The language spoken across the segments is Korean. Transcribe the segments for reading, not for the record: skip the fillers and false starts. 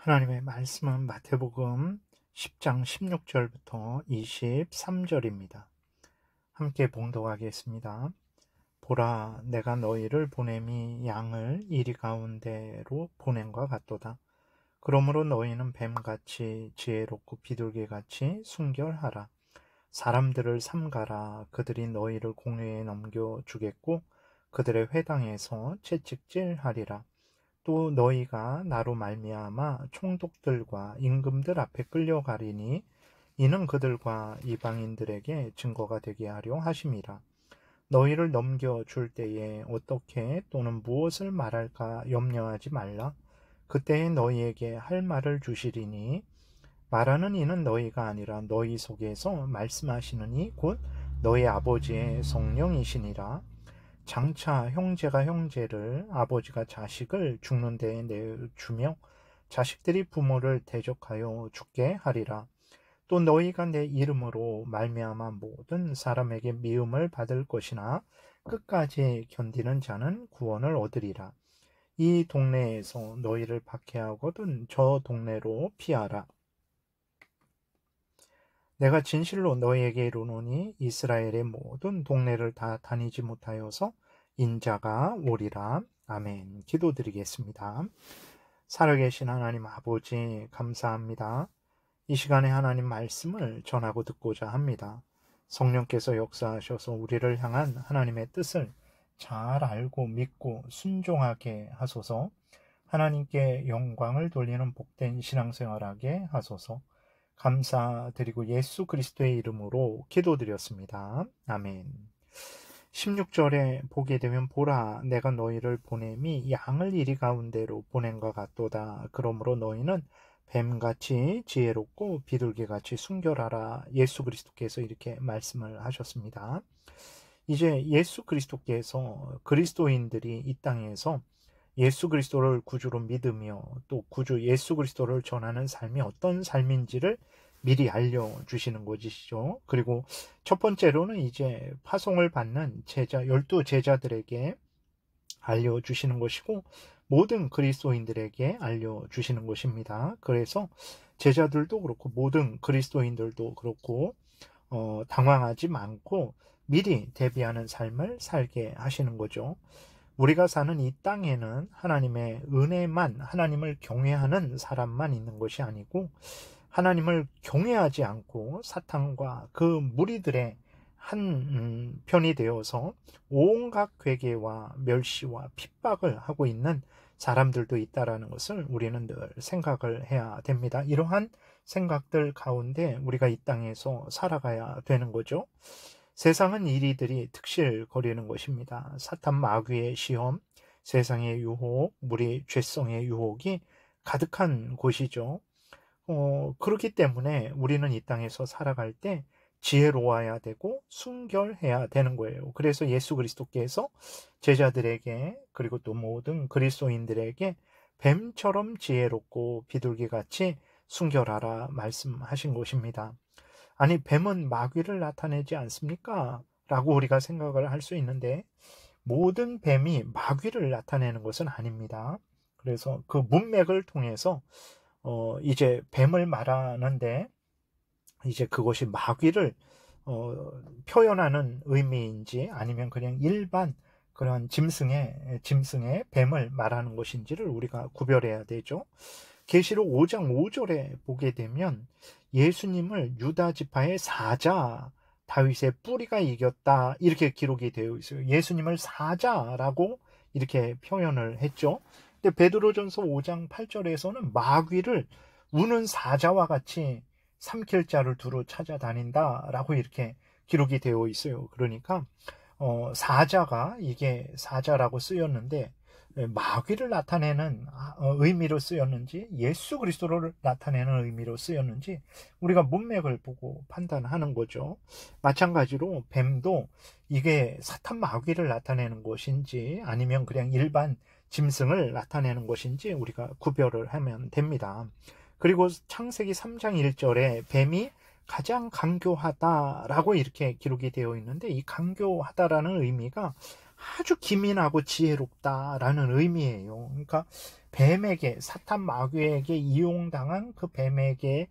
하나님의 말씀은 마태복음 10장 16절부터 23절입니다. 함께 봉독하겠습니다. 보라, 내가 너희를 보냄이 양을 이리 가운데로 보냄과 같도다. 그러므로 너희는 뱀같이 지혜롭고 비둘기같이 순결하라. 사람들을 삼가라. 그들이 너희를 공회에 넘겨주겠고 그들의 회당에서 채찍질하리라. 또 너희가 나로 말미암아 총독들과 임금들 앞에 끌려가리니 이는 그들과 이방인들에게 증거가 되게 하려 하심이라. 너희를 넘겨줄 때에 어떻게 또는 무엇을 말할까 염려하지 말라. 그때에 너희에게 할 말을 주시리니 말하는 이는 너희가 아니라 너희 속에서 말씀하시는 이 곧 너희 아버지의 성령이시니라. 장차 형제가 형제를, 아버지가 자식을 죽는 데에 내주며 자식들이 부모를 대적하여 죽게 하리라. 또 너희가 내 이름으로 말미암아 모든 사람에게 미움을 받을 것이나 끝까지 견디는 자는 구원을 얻으리라. 이 동네에서 너희를 박해하거든 저 동네로 피하라. 내가 진실로 너희에게 이르노니 이스라엘의 모든 동네를 다 다니지 못하여서 인자가 오리라. 아멘. 기도드리겠습니다. 살아계신 하나님 아버지 감사합니다. 이 시간에 하나님 말씀을 전하고 듣고자 합니다. 성령께서 역사하셔서 우리를 향한 하나님의 뜻을 잘 알고 믿고 순종하게 하소서. 하나님께 영광을 돌리는 복된 신앙생활하게 하소서. 감사드리고 예수 그리스도의 이름으로 기도드렸습니다. 아멘. 16절에 보게 되면 보라, 내가 너희를 보냄이 양을 이리 가운데로 보냄과 같도다. 그러므로 너희는 뱀같이 지혜롭고 비둘기같이 순결하라. 예수 그리스도께서 이렇게 말씀을 하셨습니다. 이제 예수 그리스도께서 그리스도인들이 이 땅에서 예수 그리스도를 구주로 믿으며 또 구주 예수 그리스도를 전하는 삶이 어떤 삶인지를 미리 알려주시는 것이죠. 그리고 첫 번째로는 이제 파송을 받는 제자, 12제자들에게 알려주시는 것이고 모든 그리스도인들에게 알려주시는 것입니다. 그래서 제자들도 그렇고 모든 그리스도인들도 그렇고 당황하지 않고 미리 대비하는 삶을 살게 하시는 거죠. 우리가 사는 이 땅에는 하나님의 은혜만, 하나님을 경외하는 사람만 있는 것이 아니고 하나님을 경외하지 않고 사탄과 그 무리들의 한 편이 되어서 온갖 괴계와 멸시와 핍박을 하고 있는 사람들도 있다라는 것을 우리는 늘 생각을 해야 됩니다. 이러한 생각들 가운데 우리가 이 땅에서 살아가야 되는 거죠. 세상은 이리들이 특실거리는 것입니다. 사탄 마귀의 시험, 세상의 유혹, 우리 죄성의 유혹이 가득한 곳이죠. 그렇기 때문에 우리는 이 땅에서 살아갈 때 지혜로워야 되고 순결해야 되는 거예요. 그래서 예수 그리스도께서 제자들에게 그리고 또 모든 그리스도인들에게 뱀처럼 지혜롭고 비둘기같이 순결하라 말씀하신 것입니다. 아니, 뱀은 마귀를 나타내지 않습니까? 라고 우리가 생각을 할 수 있는데 모든 뱀이 마귀를 나타내는 것은 아닙니다. 그래서 그 문맥을 통해서 이제 뱀을 말하는데 이제 그것이 마귀를 표현하는 의미인지 아니면 그냥 일반 그런 짐승의 뱀을 말하는 것인지를 우리가 구별해야 되죠. 계시록 5장 5절에 보게 되면 예수님을 유다 지파의 사자 다윗의 뿌리가 이겼다 이렇게 기록이 되어 있어요. 예수님을 사자라고 이렇게 표현을 했죠. 근데 베드로전서 5장 8절에서는 마귀를 우는 사자와 같이 삼킬 자를 두루 찾아다닌다라고 이렇게 기록이 되어 있어요. 그러니까 사자가 이게 사자라고 쓰였는데 마귀를 나타내는 의미로 쓰였는지 예수 그리스도를 나타내는 의미로 쓰였는지 우리가 문맥을 보고 판단하는 거죠. 마찬가지로 뱀도 이게 사탄 마귀를 나타내는 것인지 아니면 그냥 일반 짐승을 나타내는 것인지 우리가 구별을 하면 됩니다. 그리고 창세기 3장 1절에 뱀이 가장 간교하다라고 이렇게 기록이 되어 있는데 이 간교하다라는 의미가 아주 기민하고 지혜롭다라는 의미예요. 그러니까 뱀에게, 사탄 마귀에게 이용당한 그 뱀에게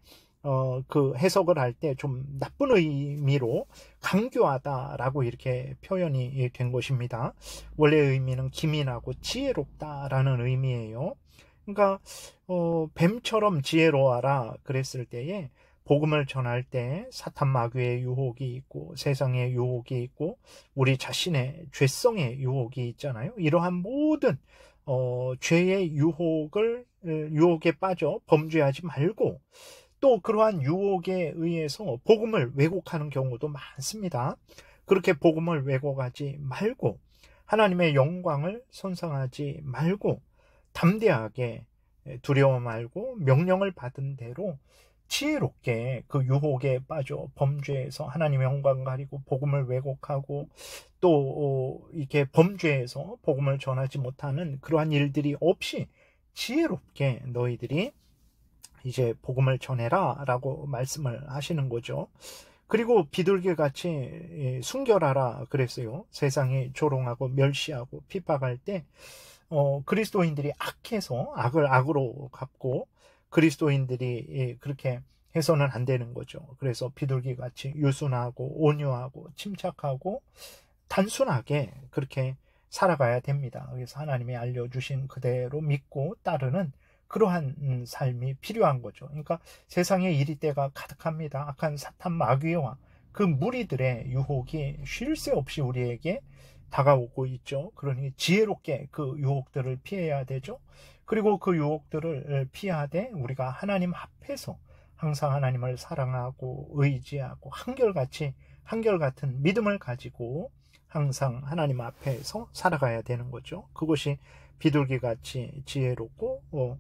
그 해석을 할 때 좀 나쁜 의미로 강교하다라고 이렇게 표현이 된 것입니다. 원래 의미는 기민하고 지혜롭다라는 의미예요. 그러니까 뱀처럼 지혜로워라 그랬을 때에 복음을 전할 때 사탄 마귀의 유혹이 있고 세상의 유혹이 있고 우리 자신의 죄성의 유혹이 있잖아요. 이러한 모든 죄의 유혹에 빠져 범죄하지 말고 또 그러한 유혹에 의해서 복음을 왜곡하는 경우도 많습니다. 그렇게 복음을 왜곡하지 말고 하나님의 영광을 손상하지 말고 담대하게 두려워 말고 명령을 받은 대로 지혜롭게 그 유혹에 빠져 범죄에서 하나님의 영광 가리고 복음을 왜곡하고 또 이렇게 범죄에서 복음을 전하지 못하는 그러한 일들이 없이 지혜롭게 너희들이 이제 복음을 전해라 라고 말씀을 하시는 거죠. 그리고 비둘기같이 순결하라 그랬어요. 세상이 조롱하고 멸시하고 핍박할 때 그리스도인들이 악해서 악을 악으로 갚고 그리스도인들이 그렇게 해서는 안 되는 거죠. 그래서 비둘기같이 유순하고 온유하고 침착하고 단순하게 그렇게 살아가야 됩니다. 그래서 하나님이 알려주신 그대로 믿고 따르는 그러한 삶이 필요한 거죠. 그러니까 세상에 이리때가 가득합니다. 악한 사탄 마귀와 그 무리들의 유혹이 쉴 새 없이 우리에게 다가오고 있죠. 그러니 지혜롭게 그 유혹들을 피해야 되죠. 그리고 그 유혹들을 피하되 우리가 하나님 앞에서 항상 하나님을 사랑하고 의지하고 한결같은 믿음을 가지고 항상 하나님 앞에서 살아가야 되는 거죠. 그것이 비둘기같이 지혜롭고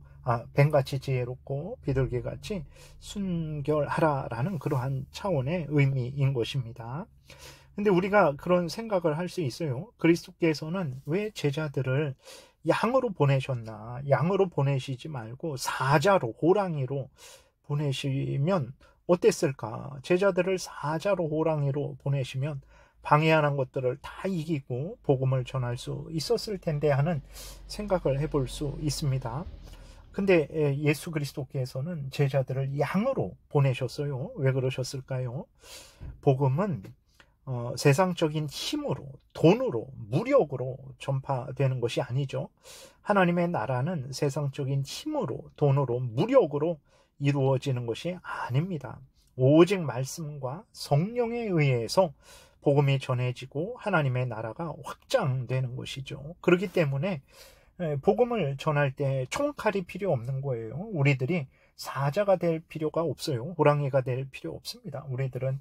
뱀같이 지혜롭고 비둘기같이 순결하라라는 그러한 차원의 의미인 것입니다. 근데 우리가 그런 생각을 할 수 있어요. 그리스도께서는 왜 제자들을 양으로 보내셨나? 양으로 보내시지 말고 사자로, 호랑이로 보내시면 어땠을까? 제자들을 사자로, 호랑이로 보내시면 방해하는 것들을 다 이기고 복음을 전할 수 있었을 텐데 하는 생각을 해볼 수 있습니다. 근데 예수 그리스도께서는 제자들을 양으로 보내셨어요. 왜 그러셨을까요? 복음은 세상적인 힘으로, 돈으로, 무력으로 전파되는 것이 아니죠. 하나님의 나라는 세상적인 힘으로, 돈으로, 무력으로 이루어지는 것이 아닙니다. 오직 말씀과 성령에 의해서 복음이 전해지고 하나님의 나라가 확장되는 것이죠. 그렇기 때문에 복음을 전할 때 총칼이 필요 없는 거예요. 우리들이 사자가 될 필요가 없어요. 호랑이가 될 필요 없습니다. 우리들은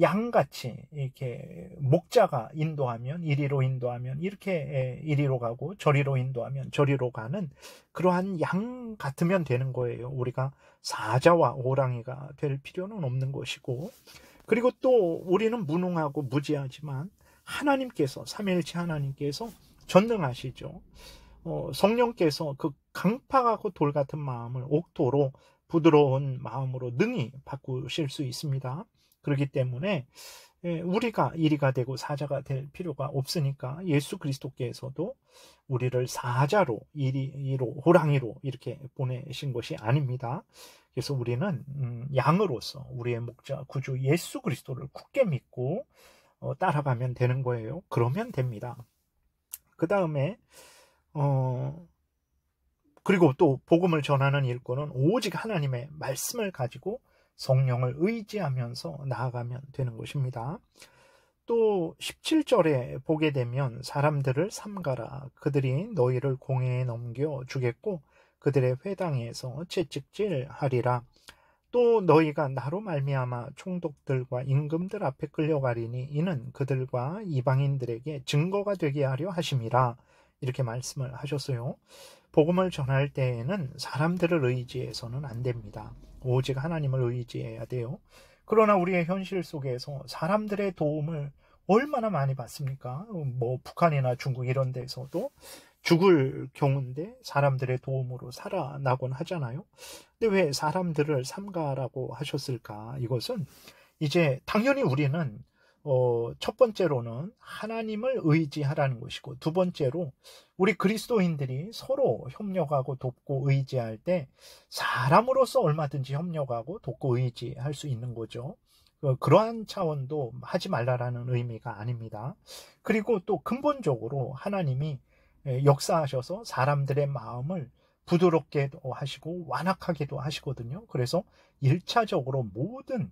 양같이 이렇게 목자가 인도하면 이리로 인도하면 이렇게 이리로 가고 저리로 인도하면 저리로 가는 그러한 양 같으면 되는 거예요. 우리가 사자와 호랑이가 될 필요는 없는 것이고, 그리고 또 우리는 무능하고 무지하지만 하나님께서, 삼위일체 하나님께서 전능하시죠. 성령께서 그 강팍하고 돌 같은 마음을 옥토로 부드러운 마음으로 능히 바꾸실 수 있습니다. 그렇기 때문에 우리가 이리가 되고 사자가 될 필요가 없으니까 예수 그리스도께서도 우리를 사자로, 이리로, 호랑이로 이렇게 보내신 것이 아닙니다. 그래서 우리는 양으로서 우리의 목자 구주 예수 그리스도를 굳게 믿고 따라가면 되는 거예요. 그러면 됩니다. 그 다음에 그리고 또 복음을 전하는 일꾼은 오직 하나님의 말씀을 가지고 성령을 의지하면서 나아가면 되는 것입니다. 또 17절에 보게 되면 사람들을 삼가라. 그들이 너희를 공회에 넘겨 주겠고 그들의 회당에서 채찍질하리라. 또 너희가 나로 말미암아 총독들과 임금들 앞에 끌려가리니 이는 그들과 이방인들에게 증거가 되게 하려 하심이라. 이렇게 말씀을 하셨어요. 복음을 전할 때에는 사람들을 의지해서는 안 됩니다. 오직 하나님을 의지해야 돼요. 그러나 우리의 현실 속에서 사람들의 도움을 얼마나 많이 받습니까? 북한이나 중국 이런 데서도 죽을 경우인데 사람들의 도움으로 살아나곤 하잖아요. 근데 왜 사람들을 삼가라고 하셨을까? 이것은 이제 당연히 우리는 첫 번째로는 하나님을 의지하라는 것이고, 두 번째로 우리 그리스도인들이 서로 협력하고 돕고 의지할 때 사람으로서 얼마든지 협력하고 돕고 의지할 수 있는 거죠. 그러한 차원도 하지 말라라는 의미가 아닙니다. 그리고 또 근본적으로 하나님이 역사하셔서 사람들의 마음을 부드럽게도 하시고 완악하게도 하시거든요. 그래서 1차적으로 모든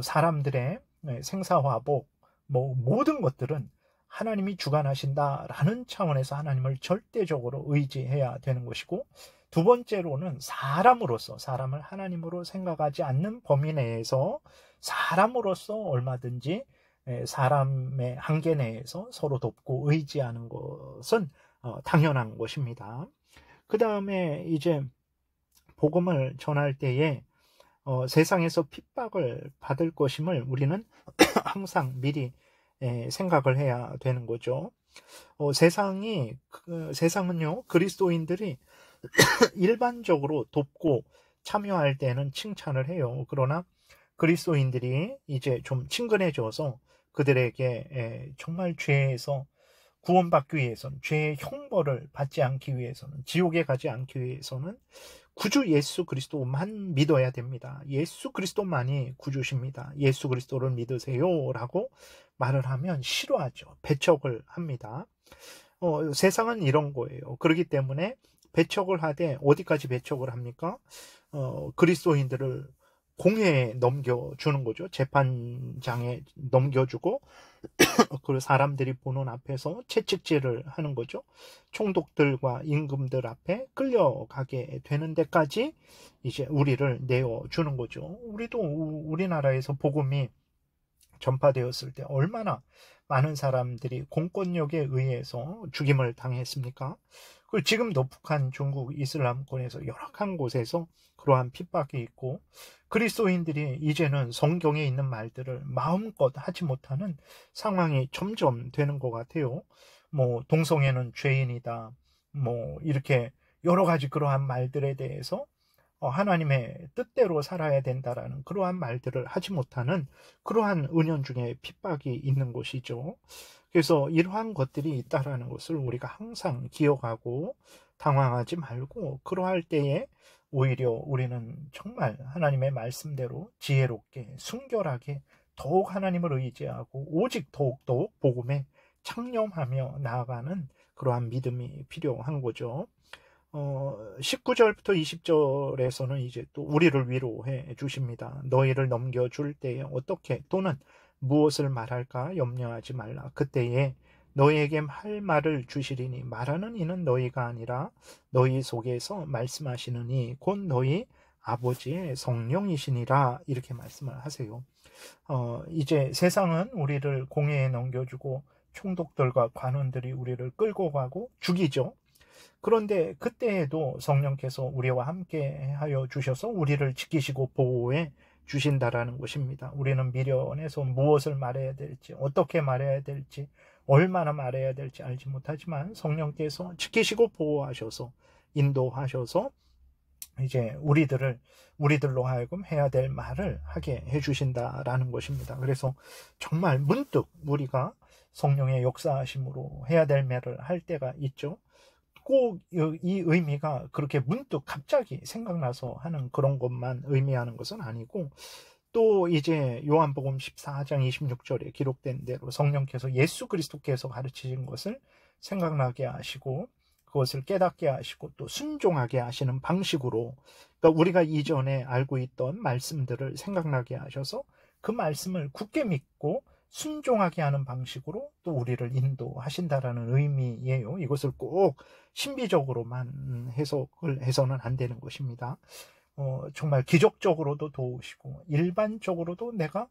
사람들의 생사화복, 모든 것들은 하나님이 주관하신다라는 차원에서 하나님을 절대적으로 의지해야 되는 것이고, 두 번째로는 사람으로서, 사람을 하나님으로 생각하지 않는 범위 내에서 사람으로서 얼마든지 사람의 한계 내에서 서로 돕고 의지하는 것은 당연한 것입니다. 그 다음에 이제 복음을 전할 때에 세상에서 픽박을 받을 것임을 우리는 항상 미리 생각을 해야 되는 거죠. 세상은요, 그리스도인들이 일반적으로 돕고 참여할 때는 칭찬을 해요. 그러나 그리스도인들이 이제 좀 친근해져서 그들에게 정말 죄에서 구원받기 위해서는, 죄의 형벌을 받지 않기 위해서는, 지옥에 가지 않기 위해서는 구주 예수 그리스도만 믿어야 됩니다. 예수 그리스도만이 구주십니다. 예수 그리스도를 믿으세요 라고 말을 하면 싫어하죠. 배척을 합니다. 세상은 이런 거예요. 그렇기 때문에 배척을 하되 어디까지 배척을 합니까? 그리스도인들을 공회에 넘겨주는 거죠. 재판장에 넘겨주고 그 사람들이 보는 앞에서 채찍질을 하는 거죠. 총독들과 임금들 앞에 끌려가게 되는 데까지 이제 우리를 내어주는 거죠. 우리도 우리나라에서 복음이 전파되었을 때 얼마나 많은 사람들이 공권력에 의해서 죽임을 당했습니까? 그리고 지금도 북한, 중국, 이슬람권에서 열악한 곳에서 그러한 핍박이 있고, 그리스도인들이 이제는 성경에 있는 말들을 마음껏 하지 못하는 상황이 점점 되는 것 같아요. 동성애는 죄인이다, 이렇게 여러 가지 그러한 말들에 대해서 하나님의 뜻대로 살아야 된다라는 그러한 말들을 하지 못하는 그러한 은연중에 핍박이 있는 것이죠. 그래서 이러한 것들이 있다라는 것을 우리가 항상 기억하고 당황하지 말고, 그러할 때에 오히려 우리는 정말 하나님의 말씀대로 지혜롭게 순결하게 더욱 하나님을 의지하고 오직 더욱더욱 복음에 창념하며 나아가는 그러한 믿음이 필요한 거죠. 19절부터 20절에서는 이제 또 우리를 위로해 주십니다. 너희를 넘겨줄 때에 어떻게 또는 무엇을 말할까 염려하지 말라. 그때에 너희에게 할 말을 주시리니 말하는 이는 너희가 아니라 너희 속에서 말씀하시는 이 곧 너희 아버지의 성령이시니라, 이렇게 말씀을 하세요. 이제 세상은 우리를 공회에 넘겨주고 총독들과 관원들이 우리를 끌고 가고 죽이죠. 그런데 그때에도 성령께서 우리와 함께 하여 주셔서 우리를 지키시고 보호해 주신다라는 것입니다. 우리는 미련에서 무엇을 말해야 될지, 어떻게 말해야 될지, 얼마나 말해야 될지 알지 못하지만 성령께서 지키시고 보호하셔서 인도하셔서 이제 우리들로 하여금 해야 될 말을 하게 해주신다라는 것입니다. 그래서 정말 문득 우리가 성령의 역사하심으로 해야 될 말을 할 때가 있죠. 꼭 이 의미가 그렇게 문득 갑자기 생각나서 하는 그런 것만 의미하는 것은 아니고, 또 이제 요한복음 14장 26절에 기록된 대로 성령께서 예수 그리스도께서 가르치신 것을 생각나게 하시고 그것을 깨닫게 하시고 또 순종하게 하시는 방식으로, 그러니까 우리가 이전에 알고 있던 말씀들을 생각나게 하셔서 그 말씀을 굳게 믿고 순종하게 하는 방식으로 또 우리를 인도하신다라는 의미예요. 이것을 꼭 신비적으로만 해석을 해서는 안 되는 것입니다. 정말 기적적으로도 도우시고 일반적으로도 내가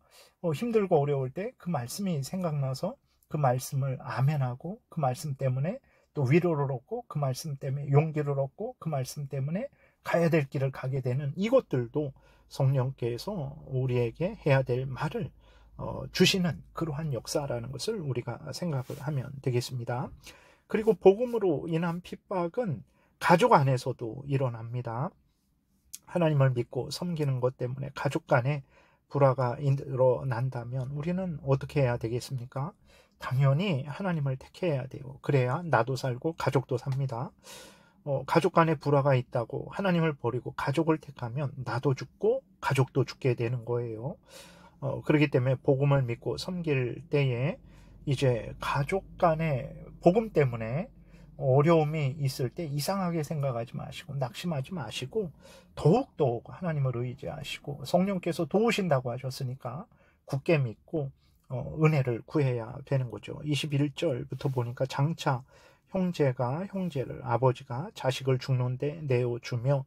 힘들고 어려울 때 그 말씀이 생각나서 그 말씀을 아멘하고 그 말씀 때문에 또 위로를 얻고 그 말씀 때문에 용기를 얻고 그 말씀 때문에 가야 될 길을 가게 되는 이것들도 성령께서 우리에게 해야 될 말을 주시는 그러한 역사라는 것을 우리가 생각을 하면 되겠습니다. 그리고 복음으로 인한 핍박은 가족 안에서도 일어납니다. 하나님을 믿고 섬기는 것 때문에 가족 간에 불화가 일어난다면 우리는 어떻게 해야 되겠습니까? 당연히 하나님을 택해야 돼요. 그래야 나도 살고 가족도 삽니다. 가족 간에 불화가 있다고 하나님을 버리고 가족을 택하면 나도 죽고 가족도 죽게 되는 거예요. 그렇기 때문에 복음을 믿고 섬길 때에 이제 가족 간의 복음 때문에 어려움이 있을 때 이상하게 생각하지 마시고 낙심하지 마시고 더욱더욱 하나님을 의지하시고 성령께서 도우신다고 하셨으니까 굳게 믿고 은혜를 구해야 되는 거죠. 21절부터 보니까 장차 형제가 형제를, 아버지가 자식을 죽는데 내어주며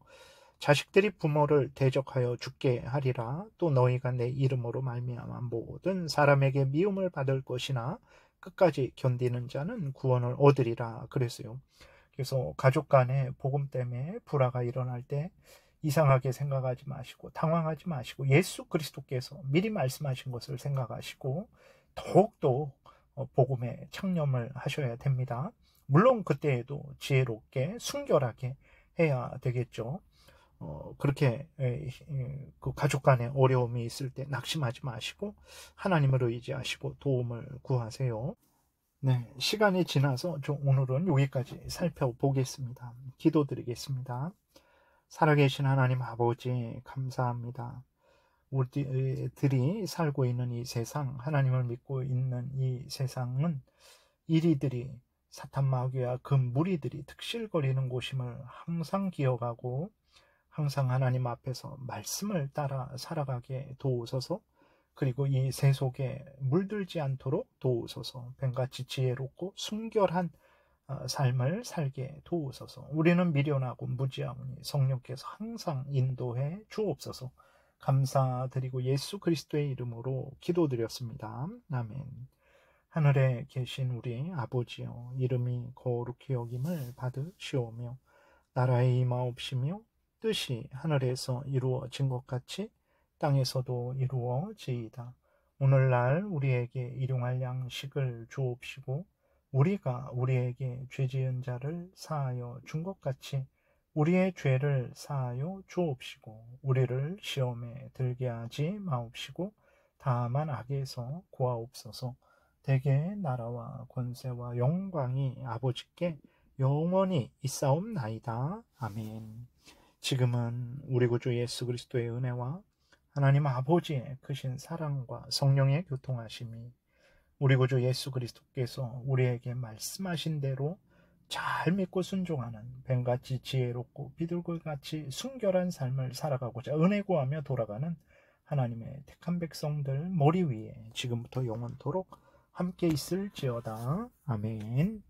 자식들이 부모를 대적하여 죽게 하리라. 또 너희가 내 이름으로 말미암아 모든 사람에게 미움을 받을 것이나 끝까지 견디는 자는 구원을 얻으리라 그랬어요. 그래서 가족 간에 복음 때문에 불화가 일어날 때 이상하게 생각하지 마시고 당황하지 마시고 예수 그리스도께서 미리 말씀하신 것을 생각하시고 더욱더 복음에 창념을 하셔야 됩니다. 물론 그때에도 지혜롭게 순결하게 해야 되겠죠. 그렇게 그 가족 간에 어려움이 있을 때 낙심하지 마시고 하나님을 의지하시고 도움을 구하세요. 네, 시간이 지나서 오늘은 여기까지 살펴보겠습니다. 기도드리겠습니다. 살아계신 하나님 아버지 감사합니다. 우리들이 살고 있는 이 세상, 하나님을 믿고 있는 이 세상은 이리들이 사탄 마귀와 그 무리들이 득실거리는 곳임을 항상 기억하고 항상 하나님 앞에서 말씀을 따라 살아가게 도우소서. 그리고 이 세속에 물들지 않도록 도우소서. 뱀같이 지혜롭고 순결한 삶을 살게 도우소서. 우리는 미련하고 무지하오니 성령께서 항상 인도해 주옵소서. 감사드리고 예수 그리스도의 이름으로 기도드렸습니다. 아멘. 하늘에 계신 우리 아버지여, 이름이 거룩히 여김을 받으시오며 나라의 임하옵시며 뜻이 하늘에서 이루어진 것 같이 땅에서도 이루어지이다. 오늘날 우리에게 일용할 양식을 주옵시고 우리가 우리에게 죄지은 자를 사하여 준 것 같이 우리의 죄를 사하여 주옵시고 우리를 시험에 들게 하지 마옵시고 다만 악에서 구하옵소서. 대개 나라와 권세와 영광이 아버지께 영원히 있사옵나이다. 아멘. 지금은 우리 구주 예수 그리스도의 은혜와 하나님 아버지의 크신 사랑과 성령의 교통하심이 우리 구주 예수 그리스도께서 우리에게 말씀하신 대로 잘 믿고 순종하는 뱀같이 지혜롭고 비둘기같이 순결한 삶을 살아가고자 은혜 구하며 돌아가는 하나님의 택한 백성들 머리 위에 지금부터 영원토록 함께 있을지어다. 아멘.